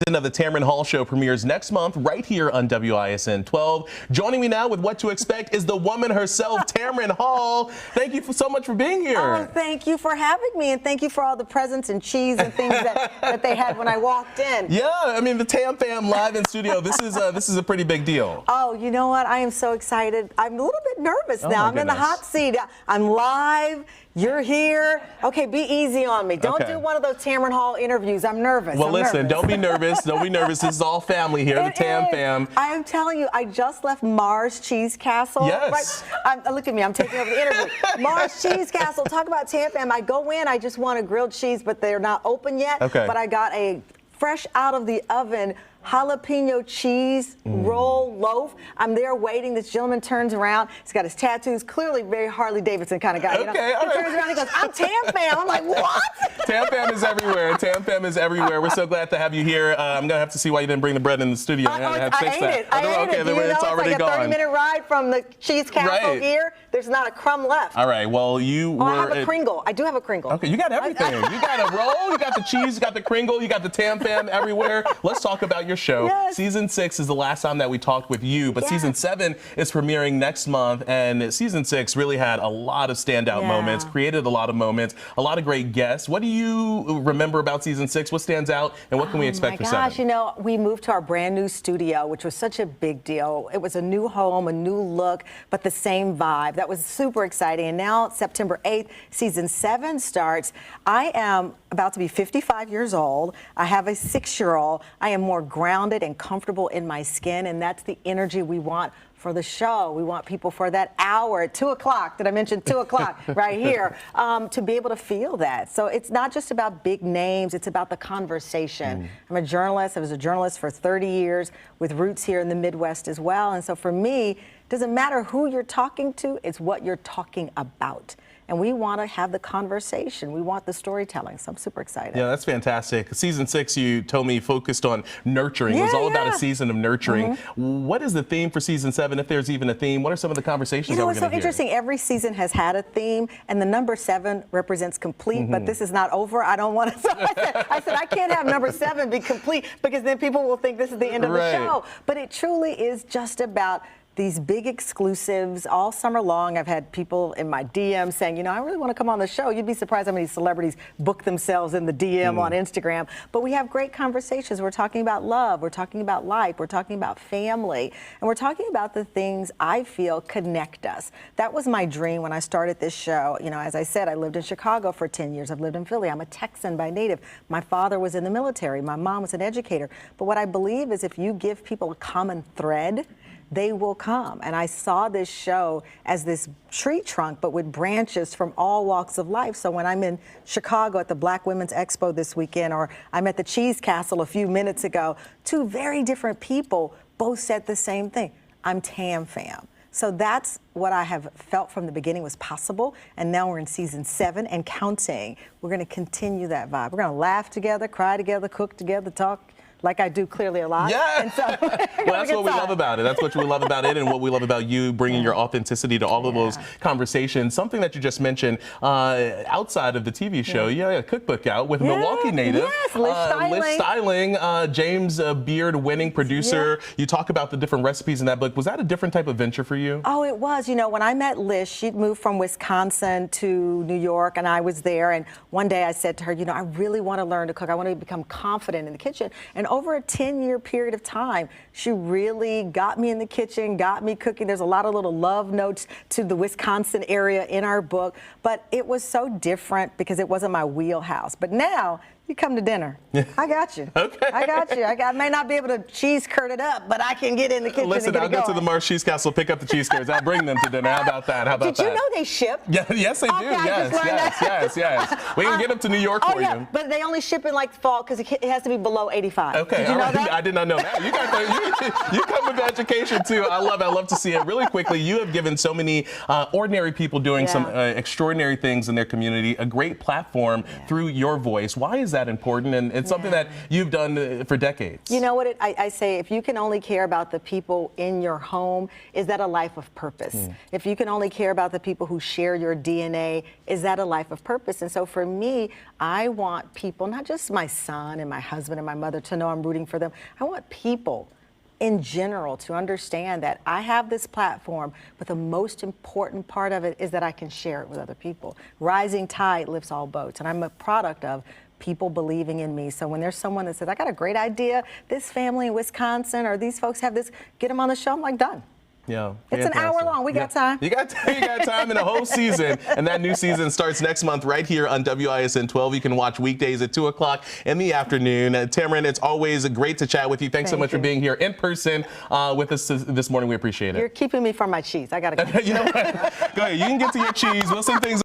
Of the Tamron Hall Show premieres next month right here on WISN 12. Joining me now with what to expect is the woman herself, Tamron Hall. Thank you so much for being here. Oh, thank you for having me, and thank you for all the presents and cheese and things that they had when I walked in. Yeah, I mean the Tam Fam live in studio. This is a pretty big deal. Oh, you know what? I am so excited. I'm a little bit nervous now. I'm in the hot seat. I'm live. You're here. Okay, be easy on me. Don't do one of those Tamron Hall interviews. I'm nervous. Well, listen, don't be nervous. Don't be nervous. This is all family here, the Tam Fam. I am telling you, I just left Mars Cheese Castle. Yes. Right? Look at me. I'm taking over the interview. Mars Cheese Castle. Talk about Tam Fam. I go in. I just want a grilled cheese, but they're not open yet. Okay. But I got a fresh out of the oven jalapeno cheese roll loaf. I'm there waiting. This gentleman turns around. He's got his tattoos. Clearly very Harley Davidson kind of guy. Okay, He turns around and goes, "I'm Tam Fam." I'm like, what? Tam Fam is everywhere. Tam Fam is everywhere. We're so glad to have you here. I'm going to have to see why you didn't bring the bread in the studio. I ate it. Okay, it's already like a 30-minute ride from the Cheese Castle here. There's not a crumb left. All right, well, I have a Kringle. I do have a Kringle. Okay, you got everything. You got a roll, you got the cheese, you got the Kringle, you got the Tam Fam everywhere. Let's talk about your show. Yes. Season 6 is the last time that we talked with you, but Season 7 is premiering next month, and Season 6 really had a lot of standout moments, created a lot of moments, a lot of great guests. What do you remember about Season 6? What stands out, and what can we expect for 7? Oh my gosh, you know, we moved to our brand new studio, which was such a big deal. It was a new home, a new look, but the same vibe. That was super exciting. And now, September 8th, Season 7 starts. I am about to be 55 years old. I have a 6-year-old. I am more grounded and comfortable in my skin, and that's the energy we want for the show. We want people for that hour at 2 o'clock, did I mention 2 o'clock right here, to be able to feel that. So it's not just about big names, it's about the conversation. I'm a journalist. I was a journalist for 30 years with roots here in the Midwest as well. And so for me, it doesn't matter who you're talking to, it's what you're talking about. And we want to have the conversation. We want the storytelling. So I'm super excited. Yeah, that's fantastic. Season 6, you told me, focused on nurturing. It was all about a season of nurturing. What is the theme for Season 7, if there's even a theme? What are some of the conversations that we're going to hear? It's so interesting. Every season has had a theme, and the number 7 represents complete, but this is not over. I don't want to. So I said, I can't have number 7 be complete, because then people will think this is the end of the show. But it truly is just about these big exclusives all summer long. I've had people in my DM saying, you know, I really want to come on the show. You'd be surprised how many celebrities book themselves in the DM on Instagram. But we have great conversations. We're talking about love. We're talking about life. We're talking about family. And we're talking about the things I feel connect us. That was my dream when I started this show. You know, as I said, I lived in Chicago for 10 years. I've lived in Philly. I'm a Texan by native. My father was in the military. My mom was an educator. But what I believe is if you give people a common thread, they will come. And I saw this show as this tree trunk, but with branches from all walks of life. So when I'm in Chicago at the Black Women's Expo this weekend, or I'm at the Cheese Castle a few minutes ago, 2 very different people both said the same thing. I'm Tam Fam. So that's what I have felt from the beginning was possible. And now we're in Season 7 and counting. We're going to continue that vibe. We're going to laugh together, cry together, cook together, talk like I do clearly a lot. Yeah. And so, well, that's what we love about it. That's what we love about it, and what we love about you, bringing your authenticity to all of those conversations. Something that you just mentioned, outside of the TV show, you had a cookbook out with a Milwaukee native. Yes, Liz Styling. James Beard winning producer. You talk about the different recipes in that book. Was that a different type of venture for you? Oh, it was. You know, when I met Liz, she'd moved from Wisconsin to New York, and I was there. And one day I said to her, you know, I really want to learn to cook. I want to become confident in the kitchen. And over a 10-year period of time, she really got me in the kitchen, got me cooking. There's a lot of little love notes to the Wisconsin area in our book, but it was so different because it wasn't my wheelhouse. But now, you come to dinner. I got you. Okay. I got you. I may not be able to cheese curd it up, but I can get in the kitchen Listen, and get I'll it going. go to the Mars Cheese Castle, pick up the cheese curds. I'll bring them to dinner. How about that? How about Did you know they ship? Yeah, yes, they do. Yes. We can get them to New York for you. But they only ship in like the fall because it has to be below 85. Okay, Did you know that? I did not know that. You come with education too. I love to see it. Really quickly, you have given so many ordinary people doing some extraordinary things in their community a great platform through your voice. Why is that important? And it's something that you've done for decades. You know what I say, if you can only care about the people in your home, is that a life of purpose? If you can only care about the people who share your DNA, is that a life of purpose? And so for me, I want people, not just my son and my husband and my mother, to know I'm rooting for them. I want people in general to understand that I have this platform, but the most important part of it is that I can share it with other people. Rising tide lifts all boats, and I'm a product of people believing in me. So when there's someone that says, I got a great idea, this family in Wisconsin or these folks have this, get them on the show, I'm like, done. Yeah, it's an hour long. We got time. You got time in a whole season. And that new season starts next month right here on WISN 12. You can watch weekdays at 2 o'clock in the afternoon. Tamron, it's always great to chat with you. Thanks so much for being here in person with us this morning. We appreciate it. You're keeping me from my cheese. I got to go. You know what? Go ahead. You can get to your cheese. We'll send things